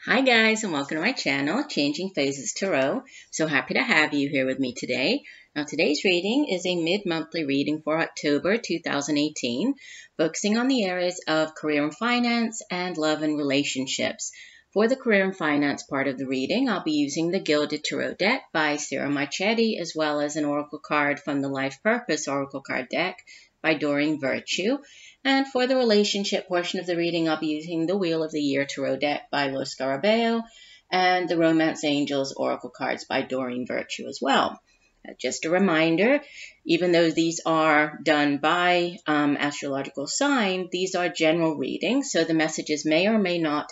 Hi guys, and welcome to my channel, Changing Phases Tarot. So happy to have you here with me today. Now today's reading is a mid-monthly reading for October 2018, focusing on the areas of career and finance and love and relationships. For the career and finance part of the reading, I'll be using the Gilded Tarot deck by Sarah Marchetti, as well as an oracle card from the Life Purpose Oracle Card deck by Doreen Virtue. And for the relationship portion of the reading, I'll be using the Wheel of the Year Tarot deck by SCORPIO and the Romance Angels Oracle cards by Doreen Virtue as well. Just a reminder, even though these are done by astrological sign, these are general readings, so the messages may or may not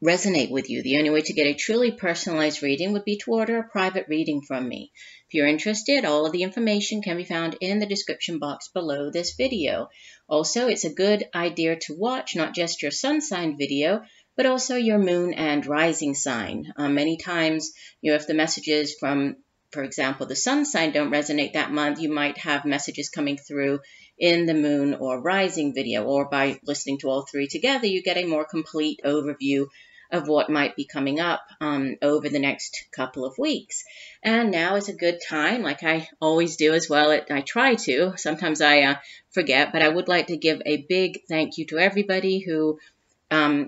resonate with you. The only way to get a truly personalized reading would be to order a private reading from me. If you're interested, all of the information can be found in the description box below this video. Also, it's a good idea to watch not just your sun sign video, but also your moon and rising sign. Many times, if the messages from, for example, the sun sign don't resonate that month, you might have messages coming through in the moon or rising video, or by listening to all three together, you get a more complete overview of what might be coming up over the next couple of weeks. And now is a good time, like I always do as well. I try to. Sometimes I forget, but I would like to give a big thank you to everybody who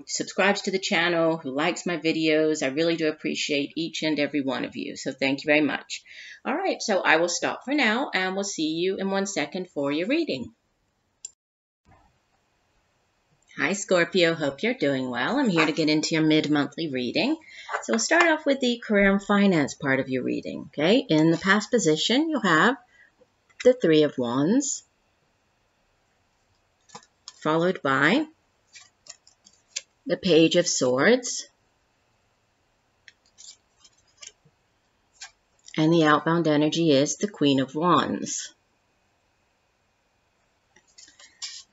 subscribes to the channel, who likes my videos. I really do appreciate each and every one of you. So thank you very much. All right, so I will stop for now, and we'll see you in 1 second for your reading. Hi Scorpio, hope you're doing well. I'm here to get into your mid-monthly reading. So we'll start off with the career and finance part of your reading. Okay, in the past position, you'll have the Three of Wands, followed by the Page of Swords, and the outbound energy is the Queen of Wands.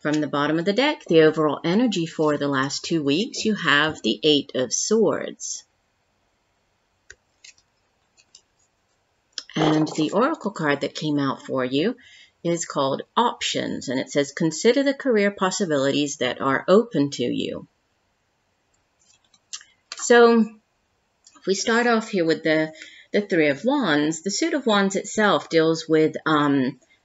From the bottom of the deck, the overall energy for the last 2 weeks, you have the Eight of Swords. And the oracle card that came out for you is called Options, and it says, consider the career possibilities that are open to you. So if we start off here with the Three of Wands, the Suit of Wands itself deals with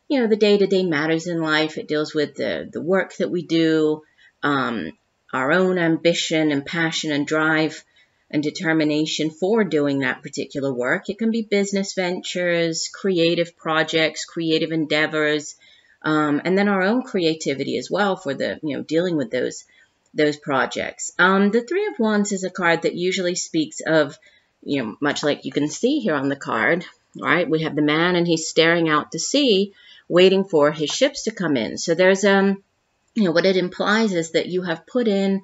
the day-to-day matters in life. It deals with the work that we do, our own ambition and passion and drive and determination for doing that particular work. It can be business ventures, creative projects, creative endeavors, and then our own creativity as well for the, dealing with those projects. The Three of Wands is a card that usually speaks of, much like you can see here on the card, right? We have the man and he's staring out to sea, waiting for his ships to come in. So there's, what it implies is that you have put in,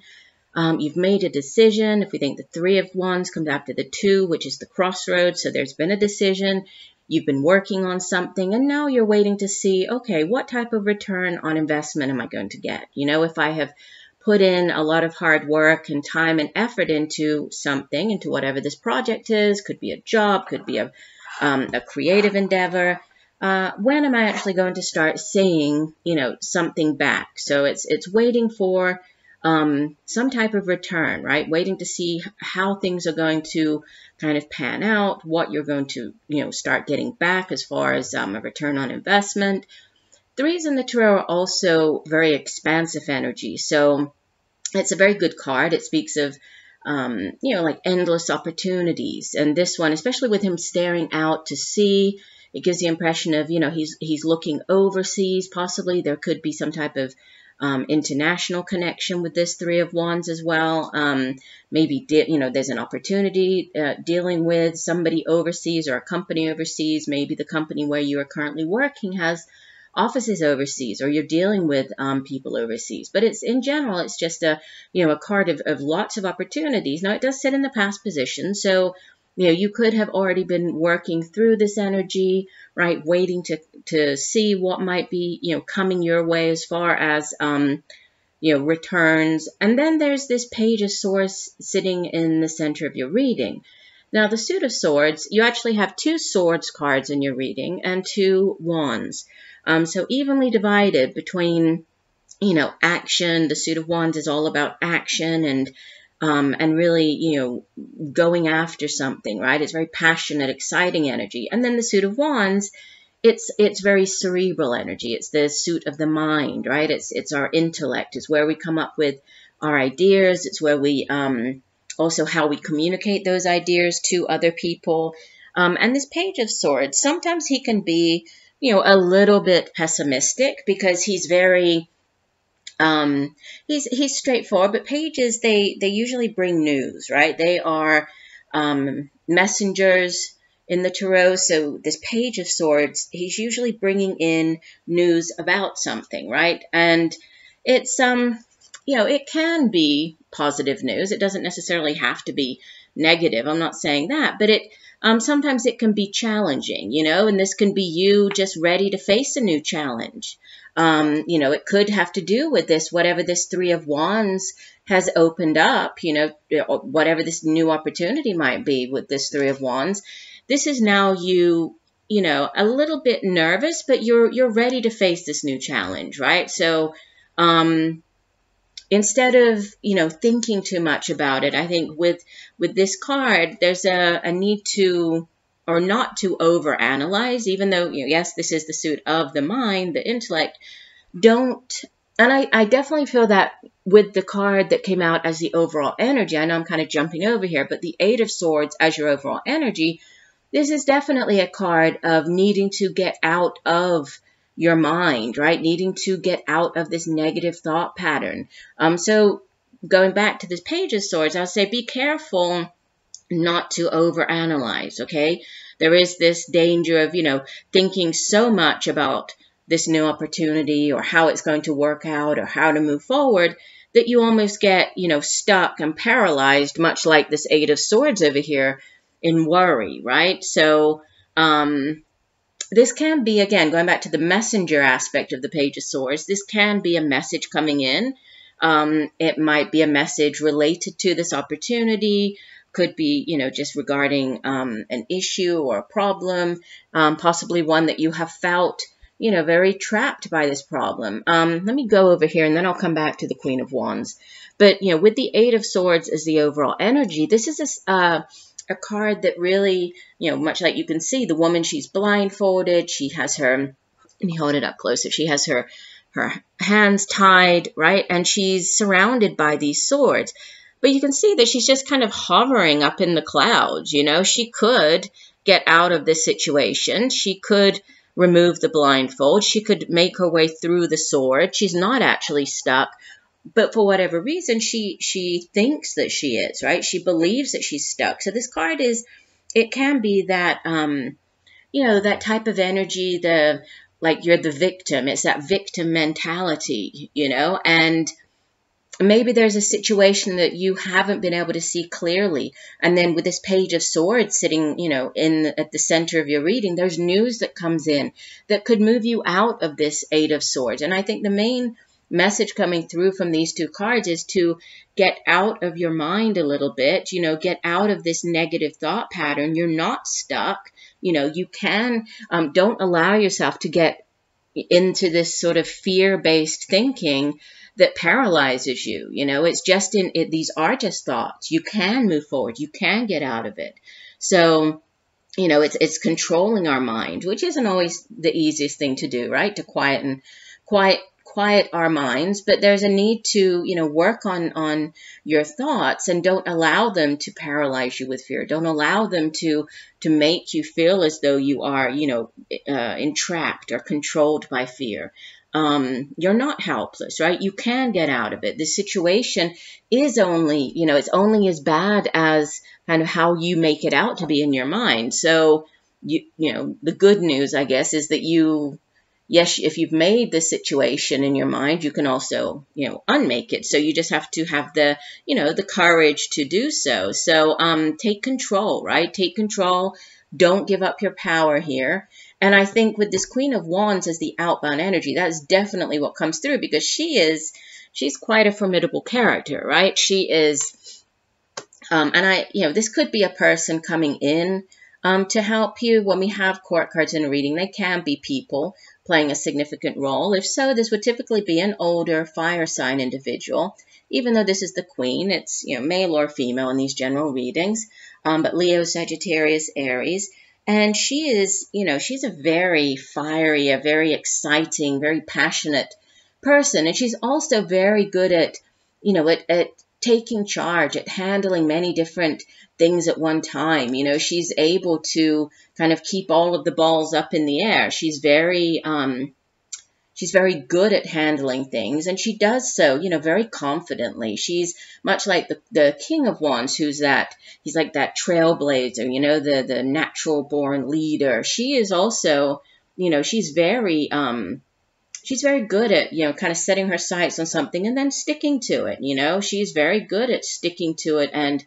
you've made a decision. If we think the Three of Wands comes after the Two, which is the crossroads. So there's been a decision. You've been working on something, and now you're waiting to see, okay, what type of return on investment am I going to get? If I have put in a lot of hard work and time and effort into something, into whatever this project is, could be a job, could be a creative endeavor, when am I actually going to start seeing, something back? So it's waiting for some type of return, right? Waiting to see how things are going to kind of pan out, what you're going to, start getting back as far as a return on investment. Threes in the tarot are also very expansive energy. So it's a very good card. It speaks of, like endless opportunities. And this one, especially with him staring out to sea, it gives the impression of, he's looking overseas. Possibly there could be some type of international connection with this Three of Wands as well. Maybe, there's an opportunity dealing with somebody overseas or a company overseas. Maybe the company where you are currently working has offices overseas, or you're dealing with people overseas. But it's, in general, it's just a card of lots of opportunities. Now, it does sit in the past position, so you could have already been working through this energy, right? Waiting to see what might be, coming your way as far as, returns. And then there's this Page of Swords sitting in the center of your reading. Now, the Suit of Swords, you actually have 2 Swords cards in your reading and 2 Wands. So evenly divided between, action. The Suit of Wands is all about action and and really, going after something, right? It's very passionate, exciting energy. And then the Suit of Wands, it's very cerebral energy. It's the suit of the mind, right? It's our intellect. It's where we come up with our ideas. It's where we also how we communicate those ideas to other people. And this Page of Swords, sometimes he can be, a little bit pessimistic because he's very he's straightforward. But pages, they usually bring news, right? They are messengers in the tarot. So this Page of Swords, he's usually bringing in news about something, right? And it's it can be positive news. It doesn't necessarily have to be negative. I'm not saying that, but sometimes it can be challenging, and this can be you just ready to face a new challenge. It could have to do with this, whatever this Three of Wands has opened up, whatever this new opportunity might be with this Three of Wands. This is now you, a little bit nervous, but you're ready to face this new challenge, right? So, instead of, thinking too much about it, I think with this card, there's a need to, or not to overanalyze, even though, yes, this is the suit of the mind, the intellect. Don't, and I definitely feel that with the card that came out as the overall energy. I know I'm kind of jumping over here, but the Eight of Swords as your overall energy, this is definitely a card of needing to get out of your mind, right? Needing to get out of this negative thought pattern. So going back to this Page of Swords, I'll say be careful not to overanalyze, okay? There is this danger of, thinking so much about this new opportunity or how it's going to work out or how to move forward that you almost get, stuck and paralyzed, much like this Eight of Swords over here, in worry, right? So, this can be, again, going back to the messenger aspect of the Page of Swords, this can be a message coming in. It might be a message related to this opportunity, could be, just regarding an issue or a problem, possibly one that you have felt, very trapped by this problem. Let me go over here and then I'll come back to the Queen of Wands. But, with the Eight of Swords as the overall energy, this is a card that really, much like you can see, the woman, she's blindfolded. She has her, let me hold it up closer. She has her hands tied, right? And she's surrounded by these swords. But you can see that she's just kind of hovering up in the clouds, She could get out of this situation. She could remove the blindfold. She could make her way through the sword. She's not actually stuck. But for whatever reason, she thinks that she is, right? She believes that she's stuck. So this card it can be that, that type of energy, like you're the victim. It's that victim mentality, and maybe there's a situation that you haven't been able to see clearly. And then with this Page of Swords sitting, at the center of your reading, there's news that comes in that could move you out of this Eight of Swords. And I think the main message coming through from these two cards is to get out of your mind a little bit, get out of this negative thought pattern. You're not stuck. You can, don't allow yourself to get into this sort of fear-based thinking that paralyzes you. It's just these are just thoughts. You can move forward. You can get out of it. So, it's controlling our mind, which isn't always the easiest thing to do, right? To quiet our minds, but there's a need to, work on your thoughts and don't allow them to paralyze you with fear. Don't allow them to make you feel as though you are, entrapped or controlled by fear. You're not helpless, right? You can get out of it. The situation is only, it's only as bad as kind of how you make it out to be in your mind. So, the good news, I guess, is that yes, if you've made the situation in your mind, you can also, unmake it. So you just have to have the, the courage to do so. So take control, right? Take control. Don't give up your power here. And I think with this Queen of Wands as the outbound energy, that's definitely what comes through because she's quite a formidable character, right? She is, this could be a person coming in to help you. When we have court cards in a reading, they can be people playing a significant role. If so, this would typically be an older fire sign individual. even though this is the Queen, it's, you know, male or female in these general readings, but Leo, Sagittarius, Aries. And she is, you know, she's a very fiery, a very exciting, very passionate person. And she's also very good at, you know, at taking charge, at handling many different things at one time. You know, she's able to kind of keep all of the balls up in the air. She's very good at handling things, and she does so, you know, very confidently. She's much like the King of Wands, he's like that trailblazer, you know, the natural born leader. She is also, you know, she's very good at, you know, kind of setting her sights on something and then sticking to it. You know, she's very good at sticking to it and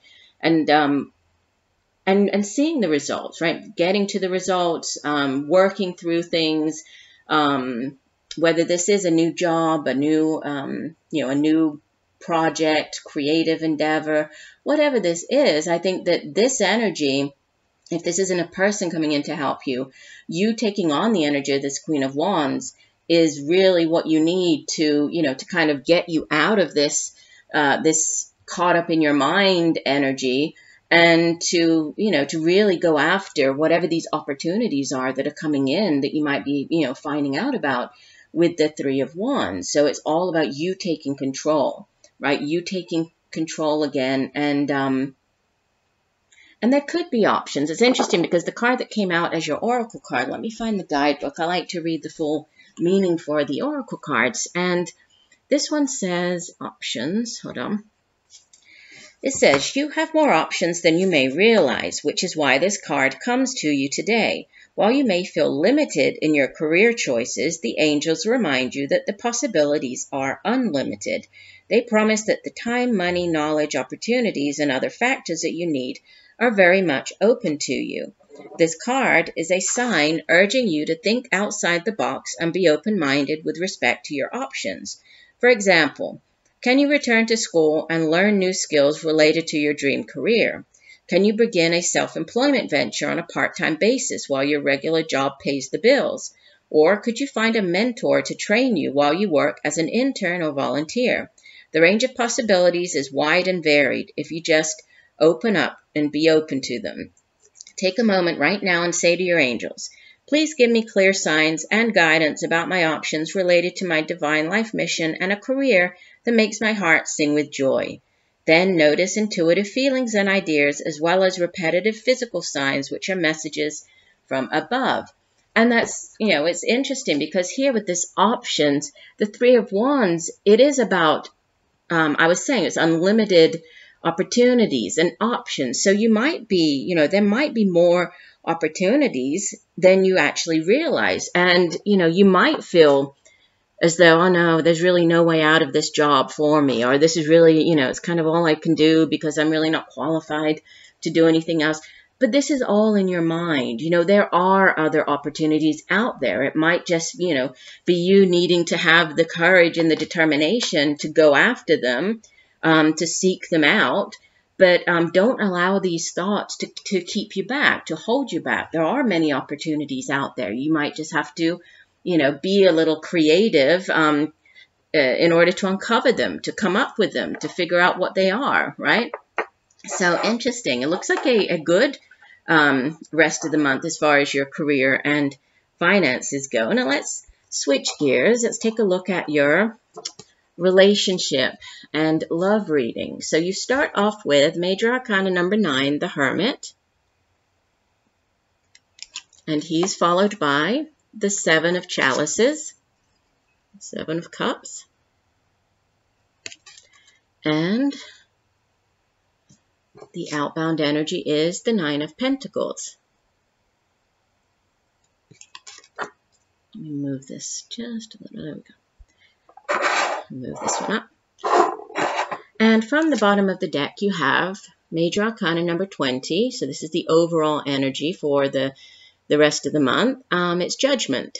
seeing the results, right? Getting to the results, working through things, whether this is a new job, a new, you know, a new project, creative endeavor, whatever this is. I think that this energy, if this isn't a person coming in to help you, you taking on the energy of this Queen of Wands is really what you need to, you know, to kind of get you out of this, this caught up in your mind energy, and to, you know, to really go after whatever these opportunities are that are coming in that you might be, you know, finding out about with the Three of Wands. So it's all about you taking control, right? You taking control again. And there could be options. It's interesting because the card that came out as your oracle card, let me find the guidebook. I like to read the full meaning for the oracle cards. And this one says options. Hold on. It says, you have more options than you may realize, which is why this card comes to you today. While you may feel limited in your career choices, the angels remind you that the possibilities are unlimited. They promise that the time, money, knowledge, opportunities, and other factors that you need are very much open to you. This card is a sign urging you to think outside the box and be open-minded with respect to your options. For example, can you return to school and learn new skills related to your dream career? Can you begin a self-employment venture on a part-time basis while your regular job pays the bills? Or could you find a mentor to train you while you work as an intern or volunteer? The range of possibilities is wide and varied if you just open up and be open to them. Take a moment right now and say to your angels, please give me clear signs and guidance about my options related to my divine life mission and a career that makes my heart sing with joy. Then notice intuitive feelings and ideas as well as repetitive physical signs, which are messages from above. And that's, you know, it's interesting because here with this options, the Three of Wands, it is about, I was saying it's unlimited opportunities and options. So you might be, you know, there might be more opportunities than you actually realize. And, you know, you might feel as though, oh no, there's really no way out of this job for me, or this is really, you know, it's kind of all I can do because I'm really not qualified to do anything else. But this is all in your mind. You know, there are other opportunities out there. It might just, you know, be you needing to have the courage and the determination to go after them, to seek them out. But don't allow these thoughts to keep you back, to hold you back. There are many opportunities out there. You might just have to, you know, be a little creative in order to uncover them, to come up with them, to figure out what they are, right? So interesting. It looks like a good rest of the month as far as your career and finances go. Now let's switch gears. Let's take a look at your relationship and love reading. So you start off with Major Arcana number 9, the Hermit. And he's followed by the Seven of Chalices, Seven of Cups, and the outbound energy is the Nine of Pentacles. Let me move this just a little. There we go. Move this one up. And from the bottom of the deck, you have Major Arcana number 20. So this is the overall energy for the rest of the month. It's Judgment.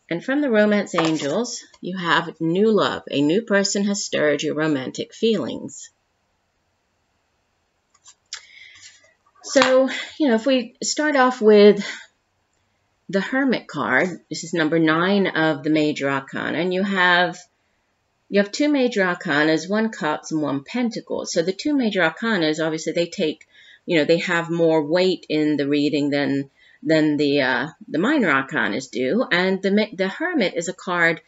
And from the Romance Angels, you have New Love. A new person has stirred your romantic feelings. So, you know, if we start off with the Hermit card, this is number 9 of the Major Arcana, and you have you have 2 major arcanas, 1 cups and 1 pentacles. So the 2 major arcanas, obviously, they take, they have more weight in the reading than the minor arcanas do. And the Hermit is a card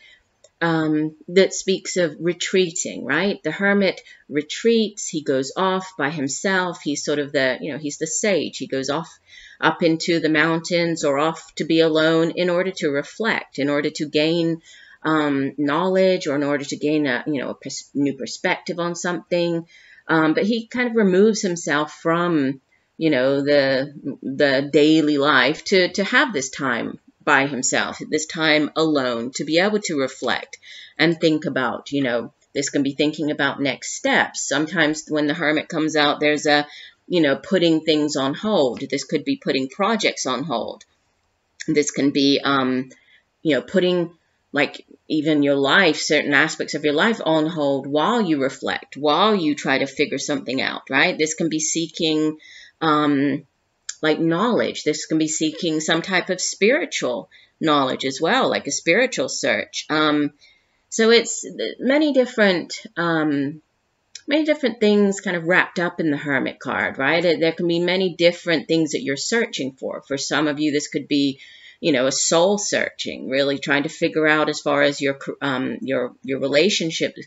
that speaks of retreating, right? The Hermit retreats. He goes off by himself. He's sort of he's the sage. He goes off up into the mountains or off to be alone in order to reflect, in order to gain knowledge, or in order to gain a new perspective on something. But he kind of removes himself from the daily life to have this time by himself, this time alone, to be able to reflect and think about, this can be thinking about next steps. Sometimes when the Hermit comes out, there's a, putting things on hold. This could be putting projects on hold. This can be, putting, like, even your life, certain aspects of your life on hold while you reflect, while you try to figure something out, right? This can be seeking, like, knowledge. This can be seeking some type of spiritual knowledge as well, like a spiritual search. So it's many different things kind of wrapped up in the Hermit card, right? There can be many different things that you're searching for. For some of you, this could be, a soul searching, really trying to figure out, as far as your relationships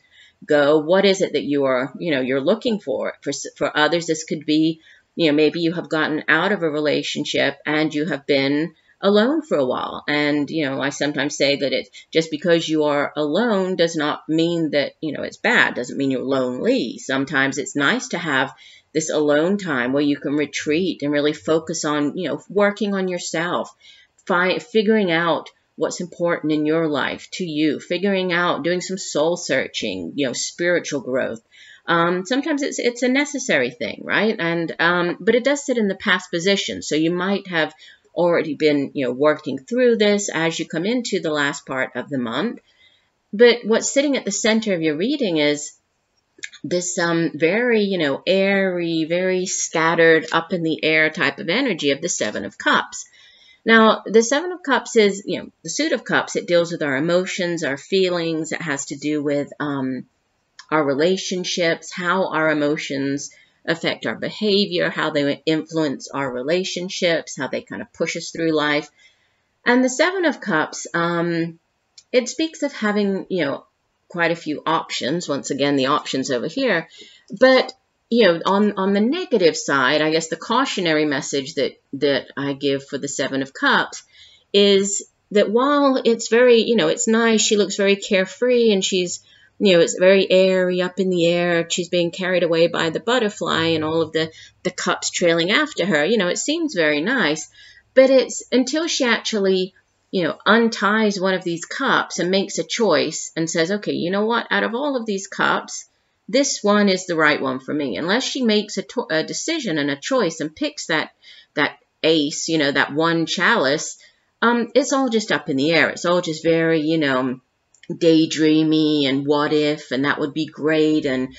go, what is it that you are, you're looking for. For others, this could be, maybe you have gotten out of a relationship and you have been alone for a while. And, I sometimes say that just because you are alone does not mean that, it's bad, doesn't mean you're lonely. Sometimes it's nice to have this alone time where you can retreat and really focus on, working on yourself, figuring out what's important in your life to you, figuring out, doing some soul searching, spiritual growth. Sometimes it's a necessary thing, right? And but it does sit in the past position, so you might have already been working through this as you come into the last part of the month. But what's sitting at the center of your reading is this very airy, very scattered, up in the air type of energy of the 7 of Cups. Now, the 7 of Cups is, the suit of Cups. It deals with our emotions, our feelings. It has to do with our relationships, how our emotions affect our behavior, how they influence our relationships, how they kind of push us through life. And the 7 of Cups, it speaks of having, quite a few options. Once again, the options over here. But, on the negative side, I guess the cautionary message that I give for the 7 of Cups is that while it's very, it's nice, she looks very carefree, and she's, it's very airy, up in the air. She's being carried away by the butterfly and all of the cups trailing after her. It seems very nice, but it's until she actually, unties one of these cups and makes a choice and says, okay, you know what, out of all of these cups, this one is the right one for me. Unless she makes a decision and a choice and picks that ace, that one chalice, it's all just up in the air. It's all just very, daydreamy and what if, and that would be great. And,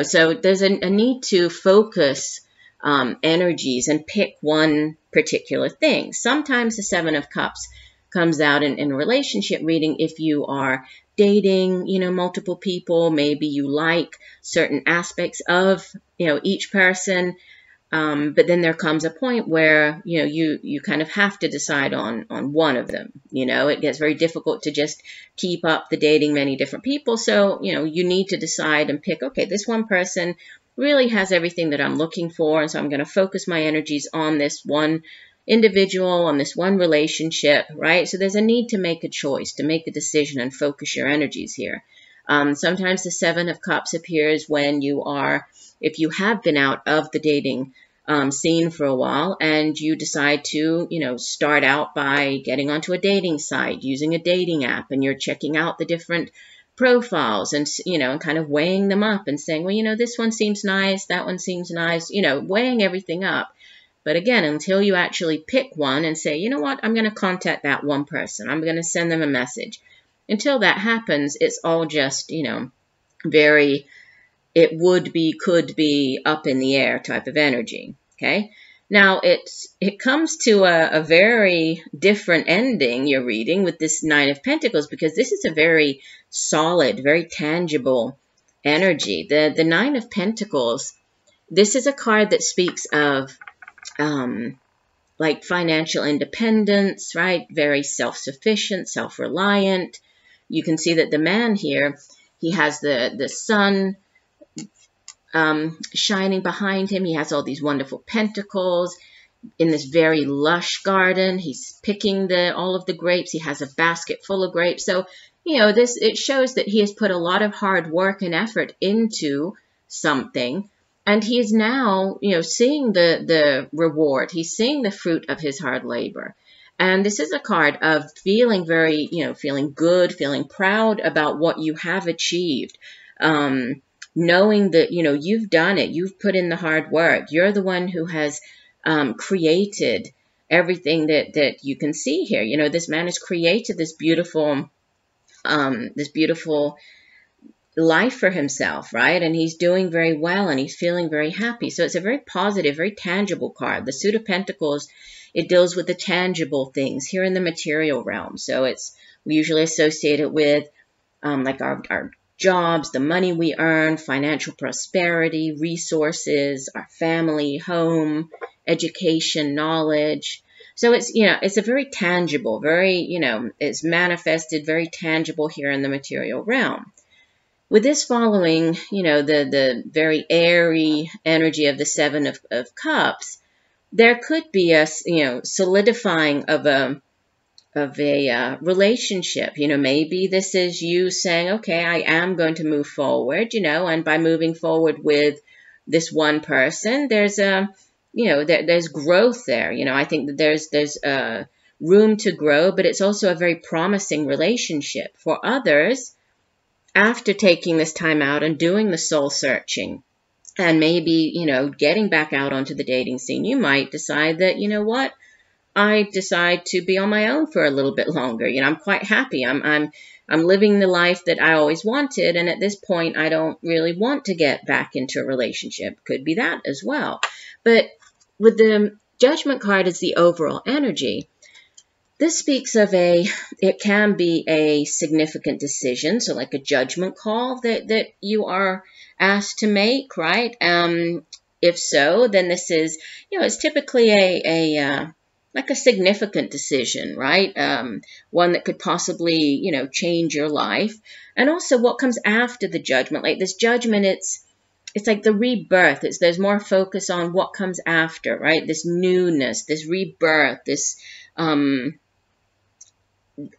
so there's a need to focus energies and pick one particular thing. Sometimes the 7 of Cups comes out in relationship reading if you are dating, multiple people. Maybe you like certain aspects of, each person. But then there comes a point where, you kind of have to decide on one of them. It gets very difficult to just keep up the dating many different people. So, you need to decide and pick, okay, this one person really has everything that I'm looking for. And so I'm going to focus my energies on this one individual, on this one relationship, right? So there's a need to make a choice, to make a decision and focus your energies here. Sometimes the 7 of Cups appears when if you have been out of the dating scene for a while and you decide to, start out by getting onto a dating site, using a dating app, and you're checking out the different profiles and, and kind of weighing them up and saying, well, this one seems nice, that one seems nice, weighing everything up. But again, until you actually pick one and say, you know what, I'm going to contact that one person, I'm going to send them a message. Until that happens, it's all just, very, it would be, could be, up in the air type of energy. Okay. Now it comes to a very different ending, you're reading, with this 9 of Pentacles, because this is a very solid, very tangible energy. The Nine of Pentacles, this is a card that speaks of like financial independence, right? Very self-sufficient, self-reliant. You can see that the man here, he has the sun shining behind him. He has all these wonderful pentacles in this very lush garden. He's picking all of the grapes. He has a basket full of grapes. So, you know, it shows that he has put a lot of hard work and effort into something. And he is now, you know, seeing the reward. He's seeing the fruit of his hard labor. And this is a card of feeling very, you know, feeling good, feeling proud about what you have achieved. Knowing that, you know, you've done it. You've put in the hard work. You're the one who has created everything that you can see here. You know, this man has created this beautiful life for himself, right? And he's doing very well and he's feeling very happy. So it's a very positive, very tangible card. The Suit of Pentacles, it deals with the tangible things here in the material realm. So we usually associate it with like our jobs, the money we earn, financial prosperity, resources, our family, home, education, knowledge. So it's, you know, it's a very tangible, very, you know, it's manifested, very tangible here in the material realm. With this following, you know, the very airy energy of the Seven of Cups, there could be a, you know, solidifying of a relationship. You know, maybe this is you saying, okay, I am going to move forward, you know, and by moving forward with this one person, there's you know, there's growth there. You know, I think that there's room to grow, but it's also a very promising relationship. For others, after taking this time out and doing the soul searching and maybe, you know, getting back out onto the dating scene, you might decide that, you know what, I decide to be on my own for a little bit longer. You know, I'm quite happy. I'm living the life that I always wanted, and at this point, I don't really want to get back into a relationship. Could be that as well. But with the Judgment card as the overall energy, this speaks of it can be a significant decision, so like a judgment call that you are asked to make, right? If so, then this is, you know, it's typically like a significant decision, right? One that could possibly, you know, change your life. And also what comes after the judgment, like this judgment, it's like the rebirth. There's more focus on what comes after, right? This newness, this rebirth, this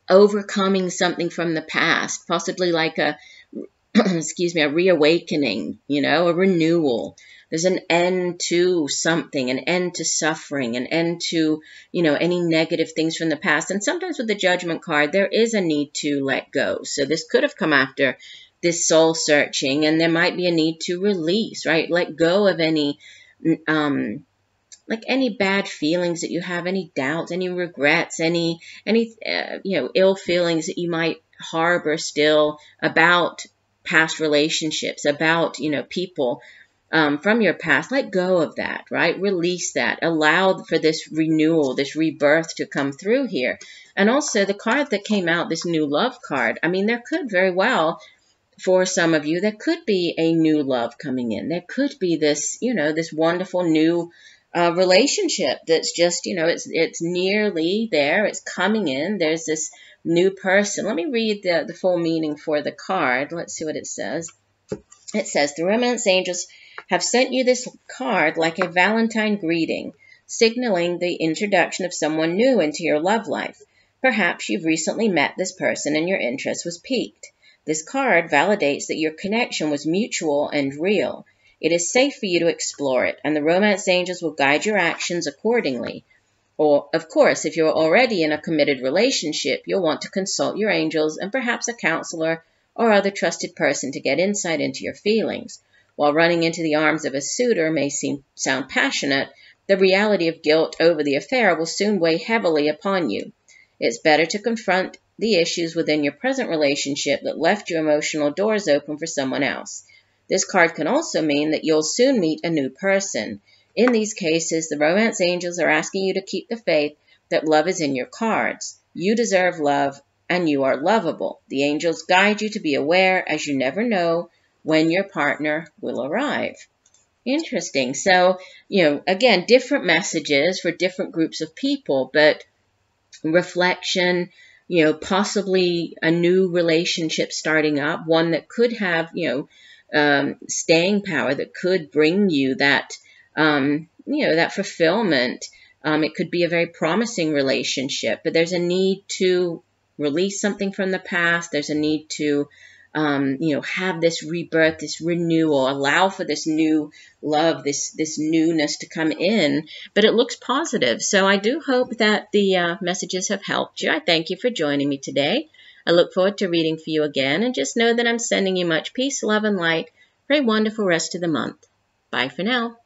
overcoming something from the past, possibly like a, excuse me, a reawakening, you know, a renewal. There's an end to something, an end to suffering, an end to, you know, any negative things from the past. And sometimes with the Judgment card, there is a need to let go. So this could have come after this soul searching, and there might be a need to release, right? Let go of any, like any bad feelings that you have, any doubts, any regrets, any you know, ill feelings that you might harbor still about past relationships, about, you know, people from your past. Let go of that, right? Release that. Allow for this renewal, this rebirth to come through here. And also the card that came out, this new love card, I mean, there could very well, for some of you, there could be a new love coming in. There could be this, you know, this wonderful new relationship that's just, you know, it's nearly there. It's coming in. There's this new person. Let me read the full meaning for the card. Let's see what it says. It says, the romance angels have sent you this card like a Valentine greeting, signaling the introduction of someone new into your love life. Perhaps you've recently met this person and your interest was piqued. This card validates that your connection was mutual and real. It is safe for you to explore it, and the romance angels will guide your actions accordingly. Or, of course, if you're already in a committed relationship, you'll want to consult your angels and perhaps a counselor or other trusted person to get insight into your feelings. While running into the arms of a suitor may sound passionate, the reality of guilt over the affair will soon weigh heavily upon you. It's better to confront the issues within your present relationship that left your emotional doors open for someone else. This card can also mean that you'll soon meet a new person. In these cases, the romance angels are asking you to keep the faith that love is in your cards. You deserve love, and you are lovable. The angels guide you to be aware, as you never know when your partner will arrive. Interesting. So, again, different messages for different groups of people, but reflection, possibly a new relationship starting up, one that could have, staying power, that could bring you that, that fulfillment. It could be a very promising relationship, but there's a need to release something from the past. There's a need to, have this rebirth, this renewal, allow for this new love, this newness to come in. But it looks positive. So I do hope that the messages have helped you. I thank you for joining me today. I look forward to reading for you again. And just know that I'm sending you much peace, love, and light for a wonderful rest of the month. Bye for now.